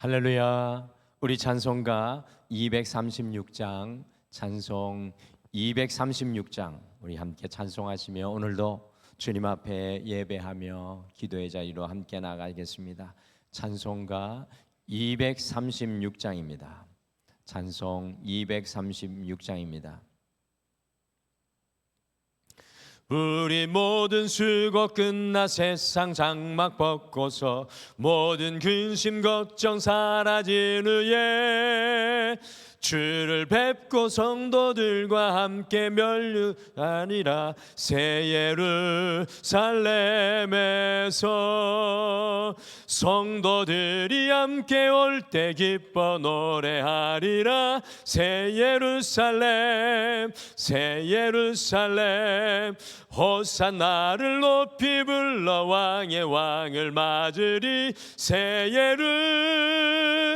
할렐루야. 우리 찬송가 236장, 찬송 236장 우리 함께 찬송하시며 오늘도 주님 앞에 예배하며 기도의 자리로 함께 나가겠습니다. 찬송가 236장입니다. 찬송 236장입니다. 우리 모든 수고 끝나 세상 장막 벗고서 모든 근심 걱정 사라진 후에 주를 뵙고 성도들과 함께 멸류하니라. 새 예루살렘에서 성도들이 함께 올 때 기뻐 노래하리라. 새 예루살렘 새 예루살렘 호산나를 높이 불러 왕의 왕을 맞으리. 새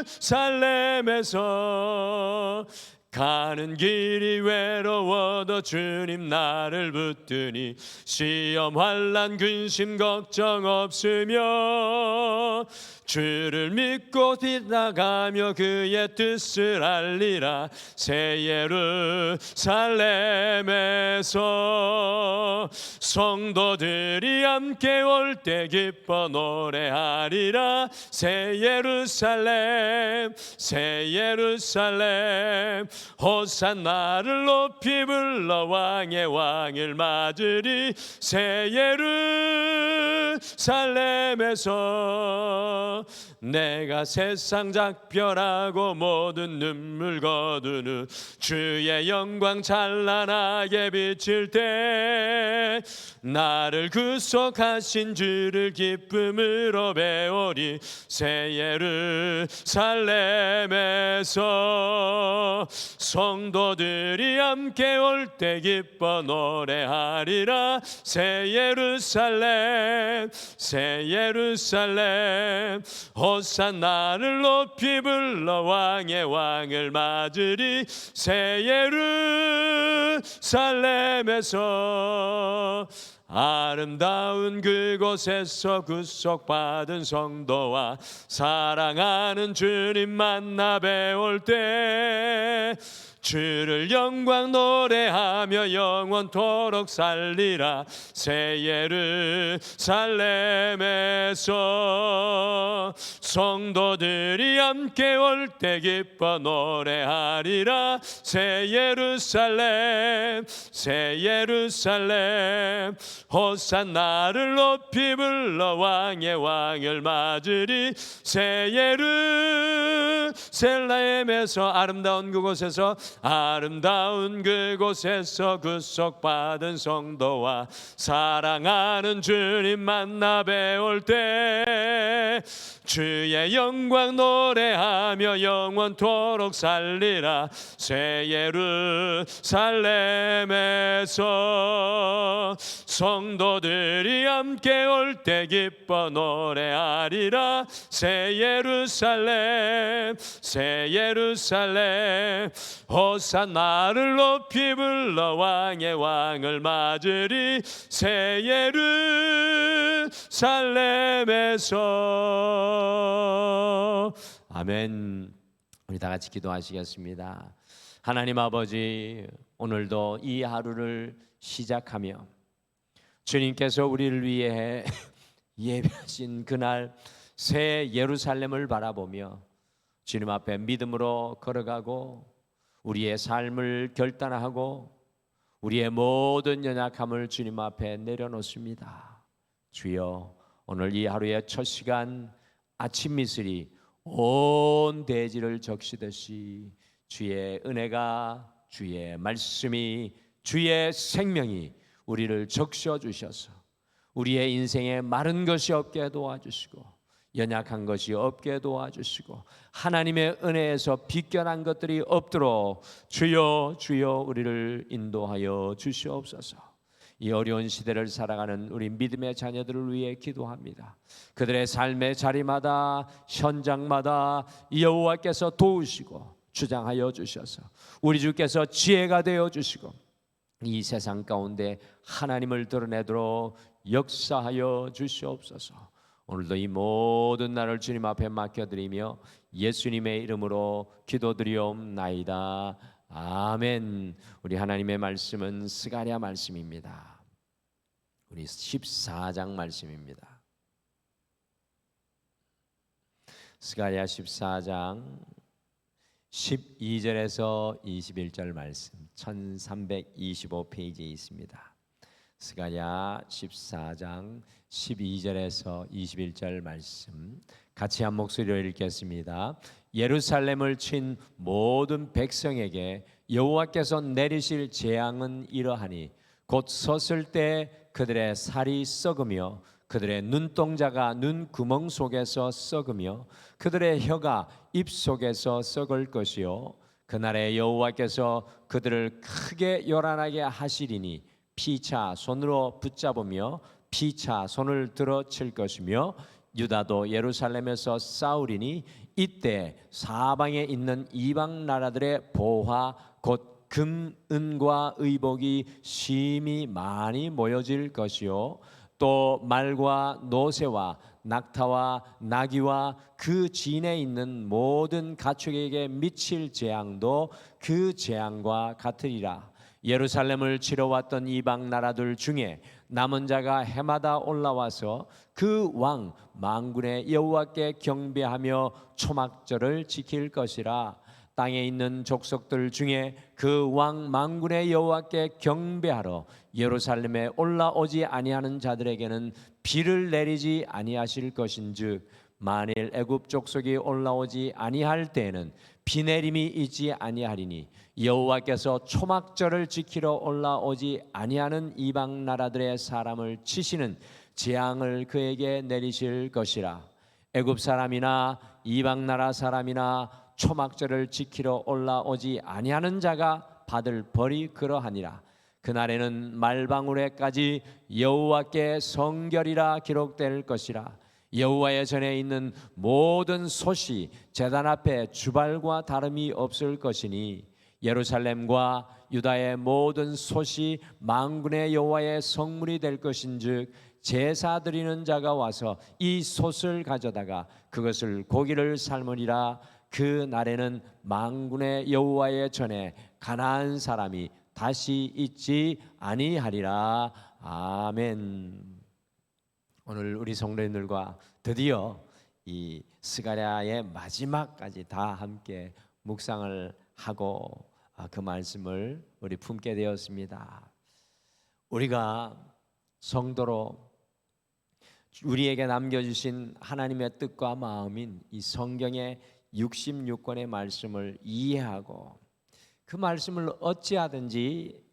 예루살렘에서 가는 길이 외로워도 주님 나를 붙드니 시험 환난 근심 걱정 없으며 주를 믿고 뒤나가며 그의 뜻을 알리라. 새 예루살렘에서 성도들이 함께 올 때 기뻐 노래하리라. 새 예루살렘 새 예루살렘 호산나를 높이 불러 왕의 왕을 맞으리. 새 예루살렘에서 내가 세상 작별하고 모든 눈물 거둔 후 주의 영광 찬란하게 비칠 때 나를 구속하신 주를 기쁨으로 배우리. 새 예루살렘에서 성도들이 함께 올 때 기뻐 노래하리라. 새 예루살렘 새 예루살렘 호산나를 높이 불러 왕의 왕을 맞으리. 새 예루살렘에서 아름다운 그곳에서 구속받은 성도와 사랑하는 주님 만나 뵈올 때 주를 영광 노래하며 영원토록 살리라. 새 예루살렘에서 성도들이 함께 올 때 기뻐 노래하리라. 새 예루살렘 새 예루살렘 호산나를 높이 불러 왕의 왕을 맞으리. 새 예루살렘에서 아름다운 그곳에서 아름다운 그곳에서 구속받은 성도와 사랑하는 주님 만나 뵈올 때 주의 영광 노래하며 영원토록 살리라. 새 예루살렘에서 성도들이 함께 올 때 기뻐 노래하리라. 새 예루살렘 새 예루살렘 호산나를 높이 불러 왕의 왕을 맞으리. 새 예루살렘에서 아멘. 우리 다 같이 기도하시겠습니다. 하나님 아버지, 오늘도 이 하루를 시작하며 주님께서 우리를 위해 예배하신 그날 새 예루살렘을 바라보며 주님 앞에 믿음으로 걸어가고 우리의 삶을 결단하고 우리의 모든 연약함을 주님 앞에 내려놓습니다. 주여, 오늘 이 하루의 첫 시간 아침 이슬이 온 대지를 적시듯이 주의 은혜가 주의 말씀이 주의 생명이 우리를 적셔 주셔서 우리의 인생에 마른 것이 없게 도와주시고 연약한 것이 없게 도와주시고 하나님의 은혜에서 비껴난 것들이 없도록 주여 주여 우리를 인도하여 주시옵소서. 이 어려운 시대를 살아가는 우리 믿음의 자녀들을 위해 기도합니다. 그들의 삶의 자리마다 현장마다 여호와께서 도우시고 주장하여 주셔서 우리 주께서 지혜가 되어 주시고 이 세상 가운데 하나님을 드러내도록 역사하여 주시옵소서. 오늘도 이 모든 날을 주님 앞에 맡겨드리며 예수님의 이름으로 기도드리옵나이다. 아멘. 우리 하나님의 말씀은 스가랴 말씀입니다. 우리 14장 말씀입니다. 스가랴 14장 12절에서 21절 말씀 1325페이지에 있습니다. 스가랴 14장 12절에서 21절 말씀 같이 한 목소리로 읽겠습니다. 예루살렘을 친 모든 백성에게 여호와께서 내리실 재앙은 이러하니 곧 섰을 때 그들의 살이 썩으며 그들의 눈동자가 눈 구멍 속에서 썩으며 그들의 혀가 입 속에서 썩을 것이요 그날에 여호와께서 그들을 크게 요란하게 하시리니 피차 손으로 붙잡으며 피차 손을 들어 칠 것이며 유다도 예루살렘에서 싸우리니 이때 사방에 있는 이방 나라들의 보화 곧 금, 은과 의복이 심히 많이 모여질 것이요 또 말과 노새와 낙타와 나귀와 그 진에 있는 모든 가축에게 미칠 재앙도 그 재앙과 같으리라. 예루살렘을 치러 왔던 이방 나라들 중에 남은 자가 해마다 올라와서 그 왕 만군의 여호와께 경배하며 초막절을 지킬 것이라. 땅에 있는 족속들 중에 그 왕 만군의 여호와께 경배하러 예루살렘에 올라오지 아니하는 자들에게는 비를 내리지 아니하실 것인즉 만일 애굽 족속이 올라오지 아니할 때에는 비 내림이 있지 아니하리니 여호와께서 초막절을 지키러 올라오지 아니하는 이방 나라들의 사람을 치시는 재앙을 그에게 내리실 것이라. 애굽 사람이나 이방 나라 사람이나 초막절을 지키러 올라오지 아니하는 자가 받을 벌이 그러하니라. 그날에는 말방울에까지 여호와께 성결이라 기록될 것이라. 여호와의 전에 있는 모든 솥이 제단 앞에 주발과 다름이 없을 것이니 예루살렘과 유다의 모든 솥이 만군의 여호와의 성물이 될 것인즉 제사 드리는 자가 와서 이 솥을 가져다가 그것을 고기를 삶으리라. 그 날에는 만군의 여호와의 전에 가나안 사람이 다시 있지 아니하리라. 아멘. 오늘 우리 성도님들과 드디어 이 스가랴의 마지막까지 다 함께 묵상을 하고 그 말씀을 우리 품게 되었습니다. 우리가 성도로 우리에게 남겨주신 하나님의 뜻과 마음인 이 성경의 66권의 말씀을 이해하고 그 말씀을 어찌하든지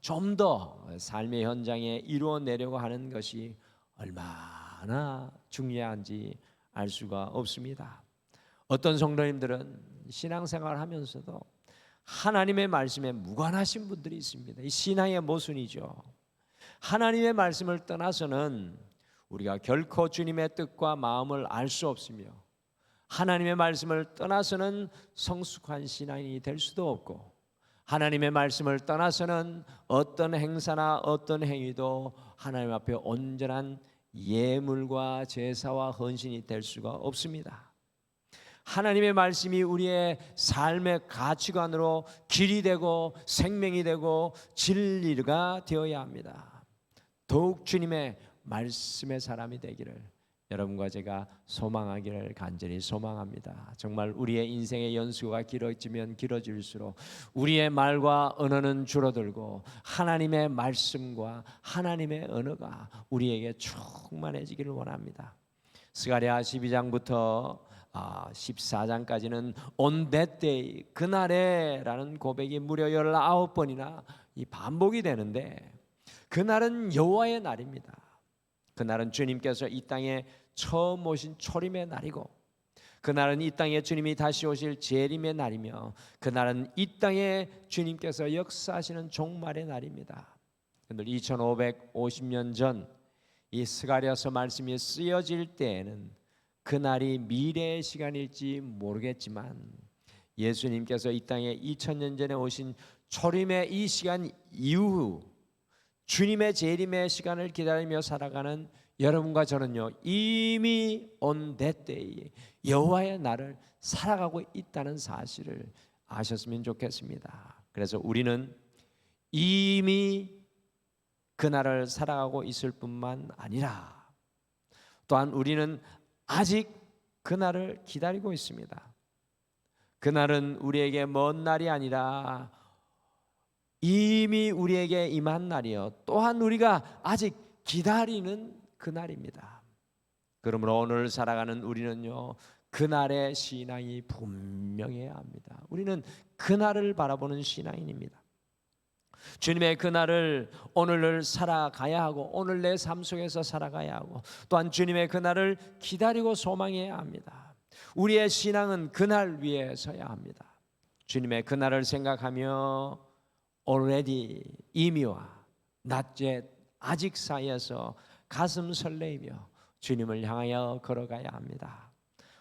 좀 더 삶의 현장에 이루어내려고 하는 것이 얼마나 중요한지 알 수가 없습니다. 어떤 성도님들은 신앙생활을 하면서도 하나님의 말씀에 무관하신 분들이 있습니다. 이 신앙의 모순이죠. 하나님의 말씀을 떠나서는 우리가 결코 주님의 뜻과 마음을 알 수 없으며 하나님의 말씀을 떠나서는 성숙한 신앙인이 될 수도 없고 하나님의 말씀을 떠나서는 어떤 행사나 어떤 행위도 하나님 앞에 온전한 예물과 제사와 헌신이 될 수가 없습니다. 하나님의 말씀이 우리의 삶의 가치관으로 길이 되고 생명이 되고 진리가 되어야 합니다. 더욱 주님의 말씀의 사람이 되기를 여러분과 제가 소망하기를 간절히 소망합니다. 정말 우리의 인생의 연수가 길어지면 길어질수록 우리의 말과 언어는 줄어들고 하나님의 말씀과 하나님의 언어가 우리에게 충만해지기를 원합니다. 스가랴 12장부터 14장까지는 On that day, 그날에 라는 고백이 무려 19번이나 이 반복이 되는데 그날은 여호와의 날입니다. 그날은 주님께서 이 땅에 처음 오신 초림의 날이고 그날은 이 땅에 주님이 다시 오실 재림의 날이며 그날은 이 땅에 주님께서 역사하시는 종말의 날입니다. 오늘 2550년 전 이 스가랴서 말씀이 쓰여질 때에는 그날이 미래의 시간일지 모르겠지만 예수님께서 이 땅에 2000년 전에 오신 초림의 이 시간 이후 주님의 재림의 시간을 기다리며 살아가는 여러분과 저는요 이미 온 내 때에 여호와의 날을 살아가고 있다는 사실을 아셨으면 좋겠습니다. 그래서 우리는 이미 그 날을 살아가고 있을 뿐만 아니라 또한 우리는 아직 그 날을 기다리고 있습니다. 그 날은 우리에게 먼 날이 아니라 이미 우리에게 임한 날이요 또한 우리가 아직 기다리는 그 날입니다. 그러므로 오늘 살아가는 우리는요 그날의 신앙이 분명해야 합니다. 우리는 그날을 바라보는 신앙인입니다. 주님의 그날을 오늘을 살아가야 하고 오늘 내 삶 속에서 살아가야 하고 또한 주님의 그날을 기다리고 소망해야 합니다. 우리의 신앙은 그날 위에 서야 합니다. 주님의 그날을 생각하며 already 이미와 낮에 아직 사이에서 가슴 설레이며 주님을 향하여 걸어가야 합니다.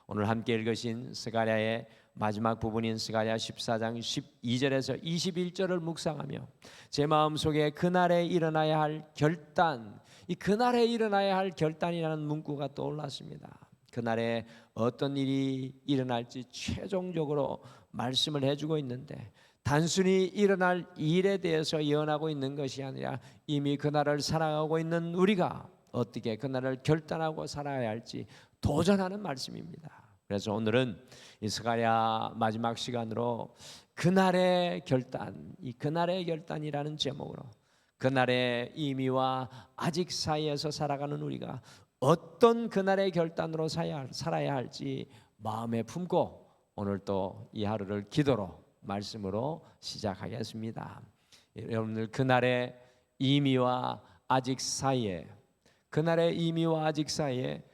오늘 함께 읽으신 스가랴의 마지막 부분인 스가랴 14장 12절에서 21절을 묵상하며 제 마음속에 그날에 일어나야 할 결단, 이 그날에 일어나야 할 결단이라는 문구가 떠올랐습니다. 그날에 어떤 일이 일어날지 최종적으로 말씀을 해주고 있는데 단순히 일어날 일에 대해서 예언하고 있는 것이 아니라 이미 그날을 살아가고 있는 우리가 어떻게 그날을 결단하고 살아야 할지 도전하는 말씀입니다. 그래서 오늘은 이 스가랴 마지막 시간으로 그날의 결단, 이 그날의 결단이라는 제목으로 그날의 의미와 아직 사이에서 살아가는 우리가 어떤 그날의 결단으로 살아야 할지 마음에 품고 오늘 또 이 하루를 기도로 말씀으로 시작하겠습니다. 여러분들 그날의 의미와 아직 사이에 그날의 의미와 아직 사이에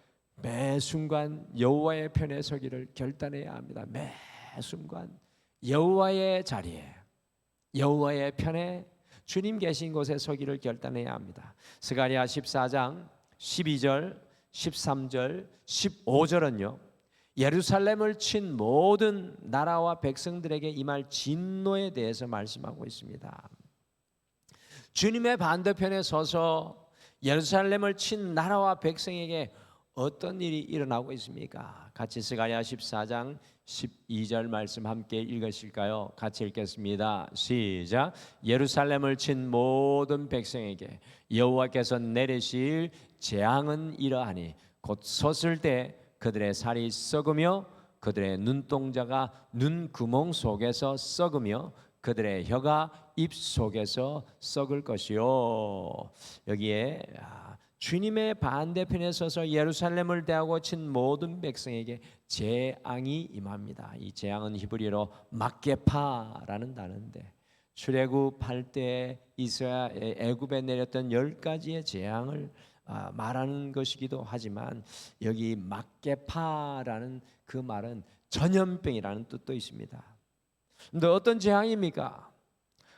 매 순간 여호와의 편에 서기를 결단해야 합니다. 매 순간 여호와의 자리에 여호와의 편에 주님 계신 곳에 서기를 결단해야 합니다. 스가랴 14장 12절, 13절, 15절은요 예루살렘을 친 모든 나라와 백성들에게 임할 진노에 대해서 말씀하고 있습니다. 주님의 반대편에 서서 예루살렘을 친 나라와 백성에게 어떤 일이 일어나고 있습니까? 같이 스가랴 14장 12절 말씀 함께 읽으실까요? 같이 읽겠습니다. 시작. 예루살렘을 친 모든 백성에게 여호와께서 내리실 재앙은 이러하니 곧 섰을 때 그들의 살이 썩으며 그들의 눈동자가 눈 구멍 속에서 썩으며 그들의 혀가 입 속에서 썩을 것이요. 여기에 주님의 반대편에 서서 예루살렘을 대하고 친 모든 백성에게 재앙이 임합니다. 이 재앙은 히브리어로 막게파라는 단어인데 출애굽할 때 이스라엘 애굽에 내렸던 10가지의 재앙을 말하는 것이기도 하지만 여기 막게파라는 그 말은 전염병이라는 뜻도 있습니다. 그런데 어떤 재앙입니까?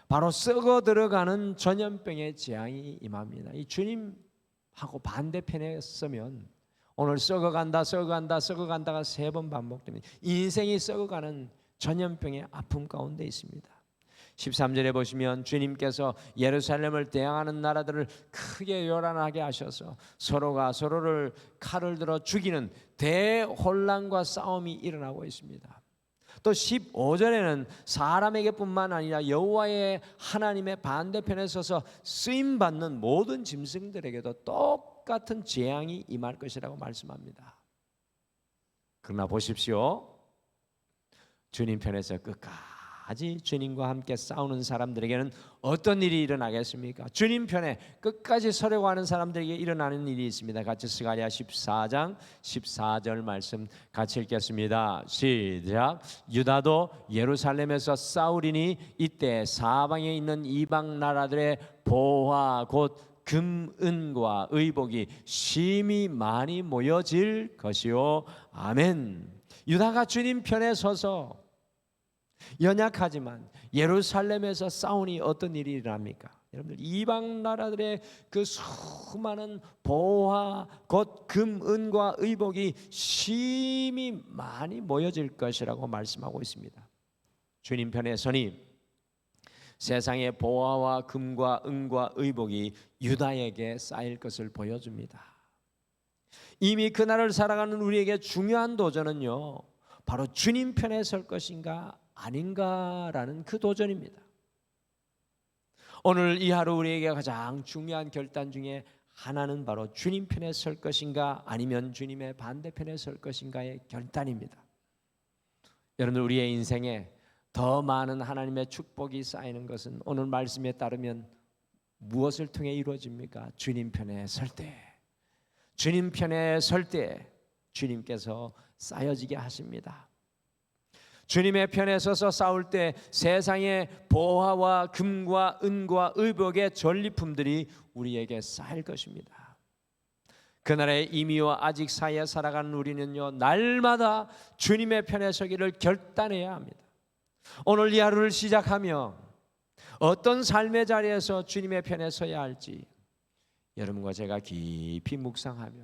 바로 썩어 들어가는 전염병의 재앙이 임합니다. 이 주님하고 반대편에 서면 오늘 썩어간다가 3번 반복됩니다. 인생이 썩어가는 전염병의 아픔 가운데 있습니다. 13절에 보시면 주님께서 예루살렘을 대항하는 나라들을 크게 요란하게 하셔서 서로가 서로를 칼을 들어 죽이는 대혼란과 싸움이 일어나고 있습니다. 또 15절에는 사람에게뿐만 아니라 여호와의 하나님의 반대편에 서서 쓰임받는 모든 짐승들에게도 똑같은 재앙이 임할 것이라고 말씀합니다. 그러나 보십시오. 주님 편에서 끝까지 주님과 함께 싸우는 사람들에게는 어떤 일이 일어나겠습니까? 주님 편에 끝까지 서려고 하는 사람들에게 일어나는 일이 있습니다. 같이 스가랴 14장 14절 말씀 같이 읽겠습니다. 시작. 유다도 예루살렘에서 싸우리니 이때 사방에 있는 이방 나라들의 보화 곧 금, 은과 의복이 심히 많이 모여질 것이요. 아멘. 유다가 주님 편에 서서 연약하지만 예루살렘에서 싸우니 어떤 일이 일어납니까? 여러분들 이방 나라들의 그 수많은 보화 곧 금, 은과 의복이 심히 많이 모여질 것이라고 말씀하고 있습니다. 주님 편에 서니 세상의 보화와 금과 은과 의복이 유다에게 쌓일 것을 보여줍니다. 이미 그날을 살아가는 우리에게 중요한 도전은요, 바로 주님 편에 설 것인가 아닌가라는 그 도전입니다. 오늘 이 하루 우리에게 가장 중요한 결단 중에 하나는 바로 주님 편에 설 것인가 아니면 주님의 반대편에 설 것인가의 결단입니다. 여러분들, 우리의 인생에 더 많은 하나님의 축복이 쌓이는 것은 오늘 말씀에 따르면 무엇을 통해 이루어집니까? 주님 편에 설 때, 주님 편에 설 때 주님께서 쌓여지게 하십니다. 주님의 편에 서서 싸울 때 세상의 보화와 금과 은과 의복의 전리품들이 우리에게 쌓일 것입니다. 그날의 이미와 아직 사이에 살아가는 우리는요, 날마다 주님의 편에 서기를 결단해야 합니다. 오늘 이 하루를 시작하며 어떤 삶의 자리에서 주님의 편에 서야 할지 여러분과 제가 깊이 묵상하며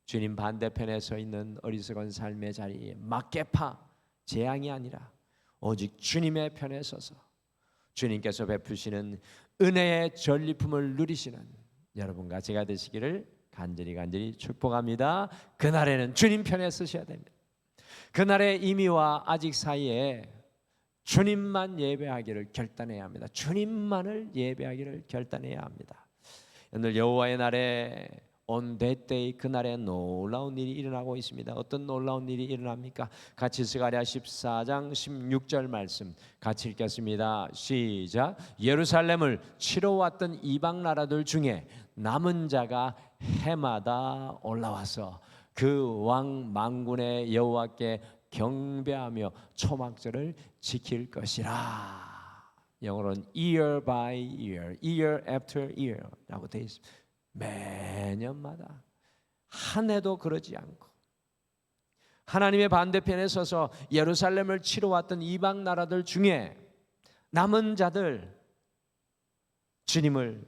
주님 반대편에 서 있는 어리석은 삶의 자리에 막개파 재앙이 아니라 오직 주님의 편에 서서 주님께서 베푸시는 은혜의 전리품을 누리시는 여러분과 제가 되시기를 간절히 축복합니다. 그날에는 주님 편에 서셔야 됩니다. 그날의 이미와 아직 사이에 주님만 예배하기를 결단해야 합니다. 주님만을 예배하기를 결단해야 합니다. 오늘 여호와의 날에 on that day, 그날에 놀라운 일이 일어나고 있습니다. 어떤 놀라운 일이 일어납니까? 같이 스가랴 14장 16절 말씀 같이 읽겠습니다. 시작. 예루살렘을 치러 왔던 이방 나라들 중에 남은 자가 해마다 올라와서 그 왕 만군의 여호와께 경배하며 초막절을 지킬 것이라. 영어로는 year by year, year after year라고 되어 있습니다. 매년마다 한 해도 그러지 않고 하나님의 반대편에 서서 예루살렘을 치러 왔던 이방 나라들 중에 남은 자들, 주님을,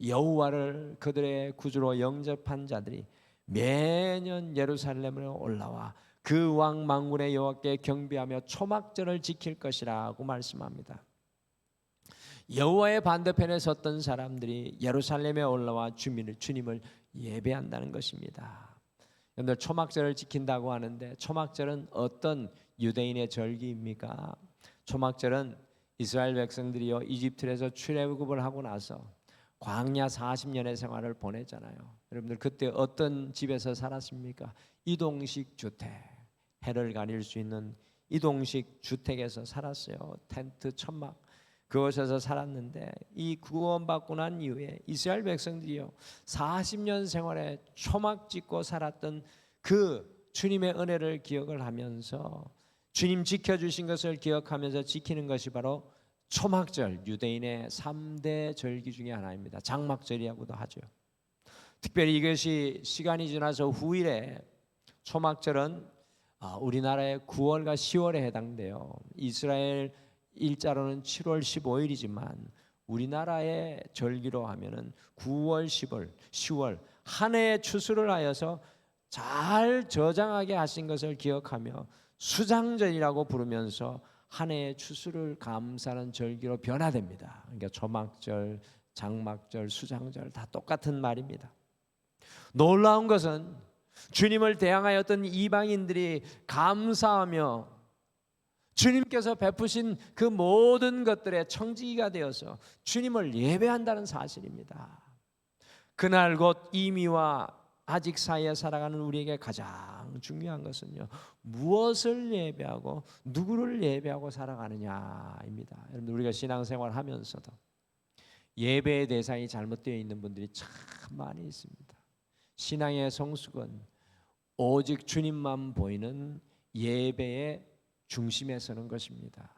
여호와를 그들의 구주로 영접한 자들이 매년 예루살렘으로 올라와 그 왕 만군의 여호와께 경배하며 초막절을 지킬 것이라고 말씀합니다. 여호와의 반대편에 섰던 사람들이 예루살렘에 올라와 주님을 예배한다는 것입니다. 여러분들, 초막절을 지킨다고 하는데 초막절은 어떤 유대인의 절기입니까? 초막절은 이스라엘 백성들이요 이집트에서 출애굽을 하고 나서 광야 40년의 생활을 보냈잖아요. 여러분들, 그때 어떤 집에서 살았습니까? 이동식 주택, 해를 가릴 수 있는 이동식 주택에서 살았어요. 텐트, 천막, 그곳에서 살았는데 이 구원받고 난 이후에 이스라엘 백성들이요 40년 생활에 초막 짓고 살았던 그 주님의 은혜를 기억을 하면서 주님 지켜주신 것을 기억하면서 지키는 것이 바로 초막절, 유대인의 3대 절기 중에 하나입니다. 장막절이라고도 하죠. 특별히 이것이 시간이 지나서 후일에 초막절은 우리나라의 9월과 10월에 해당돼요. 이스라엘 일자로는 7월 15일이지만 우리나라의 절기로 하면은 9월, 10월 한 해의 추수를 하여서 잘 저장하게 하신 것을 기억하며 수장절이라고 부르면서 한 해의 추수를 감사하는 절기로 변화됩니다. 그러니까 초막절, 장막절, 수장절 다 똑같은 말입니다. 놀라운 것은 주님을 대항하였던 이방인들이 감사하며 주님께서 베푸신 그 모든 것들의 청지기가 되어서 주님을 예배한다는 사실입니다. 그날 곧 이미와 아직 사이에 살아가는 우리에게 가장 중요한 것은요, 무엇을 예배하고 누구를 예배하고 살아가느냐입니다. 여러분, 우리가 신앙생활 하면서도 예배의 대상이 잘못되어 있는 분들이 참 많이 있습니다. 신앙의 성숙은 오직 주님만 보이는 예배의 중심에 서는 것입니다.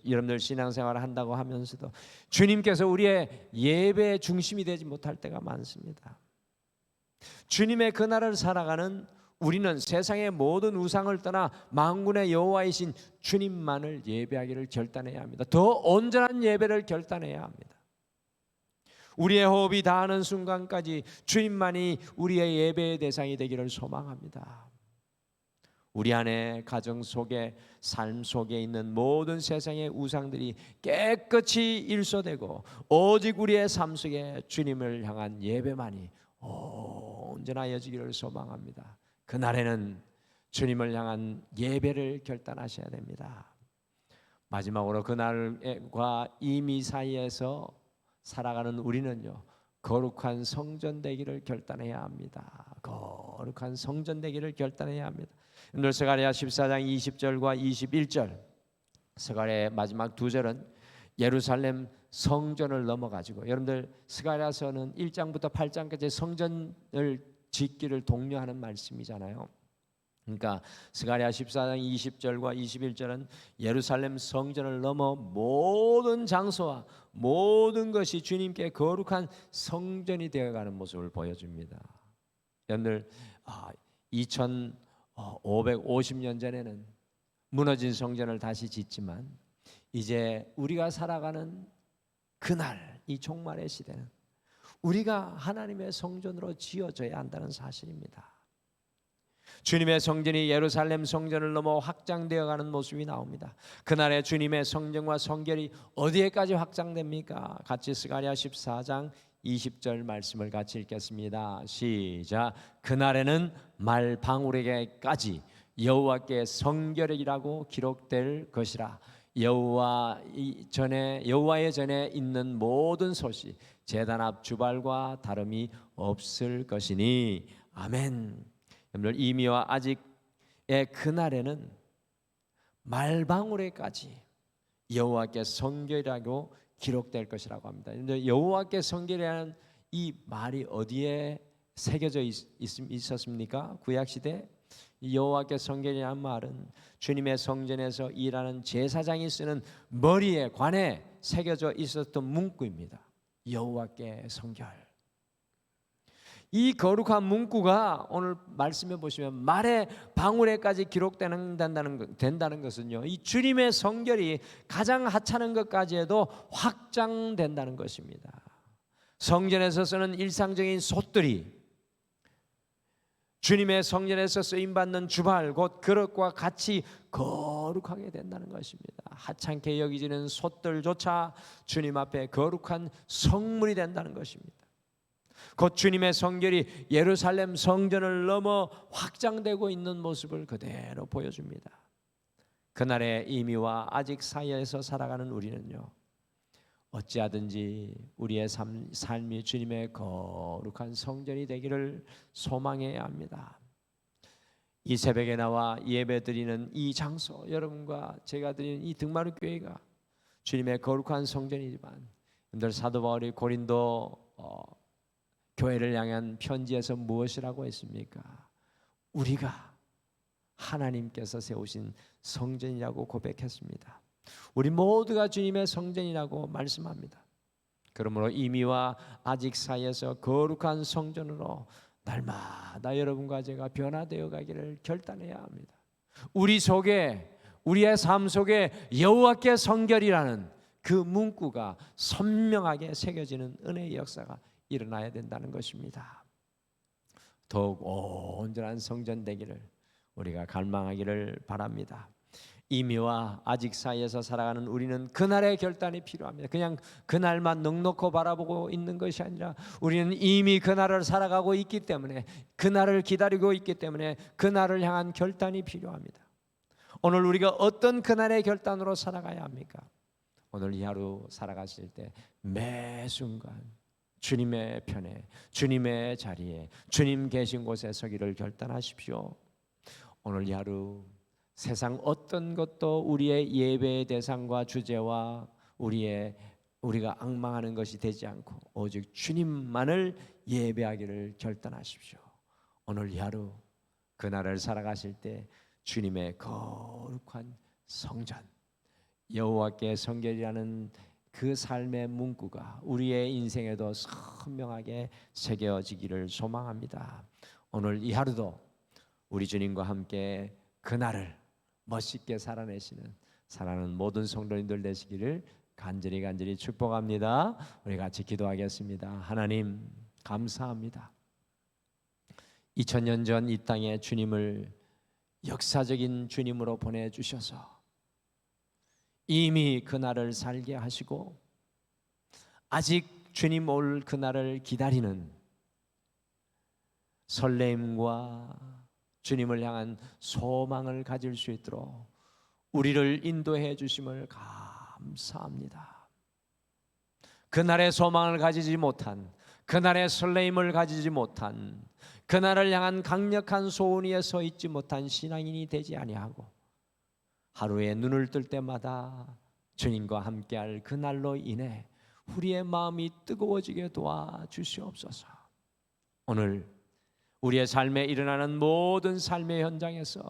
여러분들 신앙생활을 한다고 하면서도 주님께서 우리의 예배의 중심이 되지 못할 때가 많습니다. 주님의 그 나라를 살아가는 우리는 세상의 모든 우상을 떠나 만군의 여호와이신 주님만을 예배하기를 결단해야 합니다. 더 온전한 예배를 결단해야 합니다. 우리의 호흡이 닿는 순간까지 주님만이 우리의 예배의 대상이 되기를 소망합니다. 우리 안에 가정 속에 삶 속에 있는 모든 세상의 우상들이 깨끗이 일소되고 오직 우리의 삶 속에 주님을 향한 예배만이 언제나 이어지기를 소망합니다. 그날에는 주님을 향한 예배를 결단하셔야 됩니다. 마지막으로 그날과 이미 사이에서 살아가는 우리는요, 거룩한 성전 되기를 결단해야 합니다. 거룩한 성전 되기를 결단해야 합니다. 오늘 스가랴 14장 20절과 21절, 스가랴의 마지막 두 절은 예루살렘 성전을 넘어가지고, 여러분들 스가랴서는 1장부터 8장까지 성전을 짓기를 독려하는 말씀이잖아요. 그러니까 스가랴 14장 20절과 21절은 예루살렘 성전을 넘어 모든 장소와 모든 것이 주님께 거룩한 성전이 되어가는 모습을 보여줍니다. 여러분들 2550년 전에는 무너진 성전을 다시 짓지만 이제 우리가 살아가는 그날, 이 종말의 시대는 우리가 하나님의 성전으로 지어져야 한다는 사실입니다. 주님의 성전이 예루살렘 성전을 넘어 확장되어가는 모습이 나옵니다. 그날의 주님의 성전과 성결이 어디에까지 확장됩니까? 같이 스가랴 14장 20절 말씀을 같이 읽겠습니다. 시작. 그날에는 말 방울에게까지 여호와께 성결이라고 기록될 것이라. 여호와의 전에 있는 모든 솥이 제단 앞 주발과 다름이 없을 것이니. 아멘. 여러분들, 이미와 아직의 그날에는 말방울에까지 여호와께 성결이라고 기록될 것이라고 합니다. 여호와께 성결이라는 이 말이 어디에 새겨져 있었습니까? 구약시대 여호와께 성결이라는 말은 주님의 성전에서 일하는 제사장이 쓰는 머리에 관에 새겨져 있었던 문구입니다. 여호와께 성결. 이 거룩한 문구가 오늘 말씀해 보시면 말의 방울에까지 된다는 것은요, 이 주님의 성결이 가장 하찮은 것까지 해도 확장된다는 것입니다. 성전에서 쓰는 일상적인 솥들이 주님의 성전에서 쓰임받는 주발 곧 그릇과 같이 거룩하게 된다는 것입니다. 하찮게 여기지는 솥들조차 주님 앞에 거룩한 성물이 된다는 것입니다. 곧 주님의 성결이 예루살렘 성전을 넘어 확장되고 있는 모습을 그대로 보여줍니다. 그날의 이미와 아직 사이에서 살아가는 우리는요, 어찌하든지 우리의 삶이 주님의 거룩한 성전이 되기를 소망해야 합니다. 이 새벽에 나와 예배드리는 이 장소, 여러분과 제가 드리는 이 등마루 교회가 주님의 거룩한 성전이지만, 여러분들 사도 바울이 고린도 교회를 향한 편지에서 무엇이라고 했습니까? 우리가 하나님께서 세우신 성전이라고 고백했습니다. 우리 모두가 주님의 성전이라고 말씀합니다. 그러므로 이미와 아직 사이에서 거룩한 성전으로 날마다 여러분과 제가 변화되어 가기를 결단해야 합니다. 우리 속에, 우리의 삶 속에 여호와께 성결이라는 그 문구가 선명하게 새겨지는 은혜의 역사가 일어나야 된다는 것입니다. 더욱 온전한 성전 되기를 우리가 갈망하기를 바랍니다. 이미와 아직 사이에서 살아가는 우리는 그날의 결단이 필요합니다. 그냥 그날만 넉넉히 바라보고 있는 것이 아니라 우리는 이미 그날을 살아가고 있기 때문에, 그날을 기다리고 있기 때문에 그날을 향한 결단이 필요합니다. 오늘 우리가 어떤 그날의 결단으로 살아가야 합니까? 오늘 이 하루 살아가실 때 매 순간 주님의 편에, 주님의 자리에, 주님 계신 곳에 서기를 결단하십시오. 오늘 이 하루 세상 어떤 것도 우리의 예배의 대상과 주제와 우리가 앙망하는 것이 되지 않고 오직 주님만을 예배하기를 결단하십시오. 오늘 이 하루 그날을 살아가실 때 주님의 거룩한 성전, 여호와께 성결이라는 그 삶의 문구가 우리의 인생에도 선명하게 새겨지기를 소망합니다. 오늘 이 하루도 우리 주님과 함께 그날을 멋있게 살아내시는 사랑하는 모든 성도님들 되시기를 간절히 축복합니다. 우리 같이 기도하겠습니다. 하나님 감사합니다. 2000년 전 이 땅에 주님을 역사적인 주님으로 보내주셔서 이미 그날을 살게 하시고 아직 주님 올 그날을 기다리는 설렘과 주님을 향한 소망을 가질 수 있도록 우리를 인도해 주심을 감사합니다. 그날의 소망을 가지지 못한, 그날의 설렘을 가지지 못한, 그날을 향한 강력한 소원 위에 서 있지 못한 신앙인이 되지 아니하고 하루에 눈을 뜰 때마다 주님과 함께할 그날로 인해 우리의 마음이 뜨거워지게 도와주시옵소서. 오늘 우리의 삶에 일어나는 모든 삶의 현장에서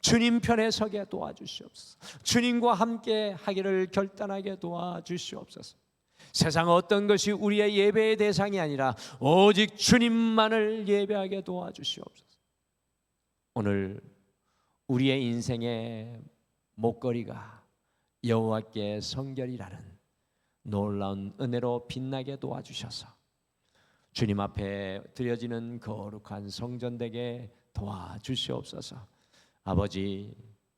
주님 편에 서게 도와주시옵소서. 주님과 함께 하기를 결단하게 도와주시옵소서. 세상 어떤 것이 우리의 예배의 대상이 아니라 오직 주님만을 예배하게 도와주시옵소서. 오늘 우리의 인생의 목걸이가 여호와께 성결이라는 놀라운 은혜로 빛나게 도와주셔서 주님 앞에 드려지는 거룩한 성전 되게 도와주시옵소서. 아버지,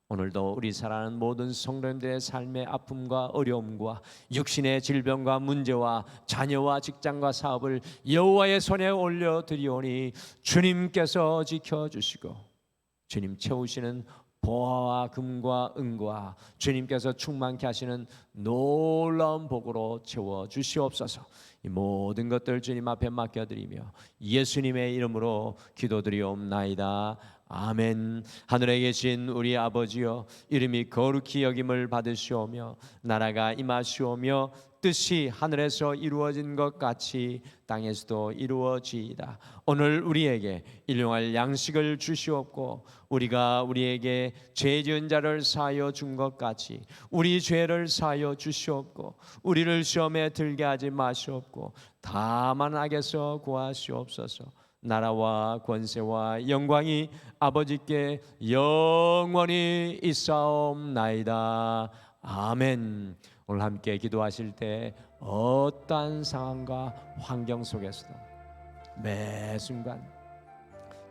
오늘도 우리 사랑하는 모든 성도님들의 삶의 아픔과 어려움과 육신의 질병과 문제와 자녀와 직장과 사업을 여호와의 손에 올려드리오니 주님께서 지켜주시고 주님 채우시는 보화와 금과 은과 주님께서 충만케 하시는 놀라운 복으로 채워주시옵소서. 이 모든 것들 주님 앞에 맡겨드리며 예수님의 이름으로 기도드리옵나이다. 아멘. 하늘에 계신 우리 아버지여, 이름이 거룩히 여김을 받으시오며 나라가 임하시오며 뜻이 하늘에서 이루어진 것 같이 땅에서도 이루어지이다. 오늘 우리에게 일용할 양식을 주시옵고 우리가 우리에게 죄 지은 자를 사하여 준 것 같이 우리 죄를 사하여 주시옵고 우리를 시험에 들게 하지 마시옵고 다만 악에서 구하시옵소서. 나라와 권세와 영광이 아버지께 영원히 있사옵나이다. 아멘. 오늘 함께 기도하실 때 어떠한 상황과 환경 속에서도 매 순간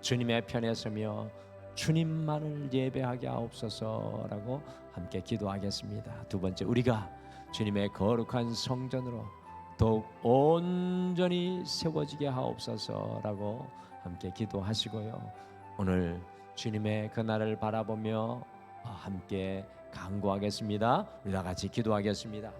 주님의 편에 서며 주님만을 예배하게 하옵소서라고 함께 기도하겠습니다. 두 번째, 우리가 주님의 거룩한 성전으로 더욱 온전히 세워지게 하옵소서라고 함께 기도하시고요. 오늘 주님의 그날을 바라보며 함께 간구하겠습니다. 우리 다 같이 기도하겠습니다.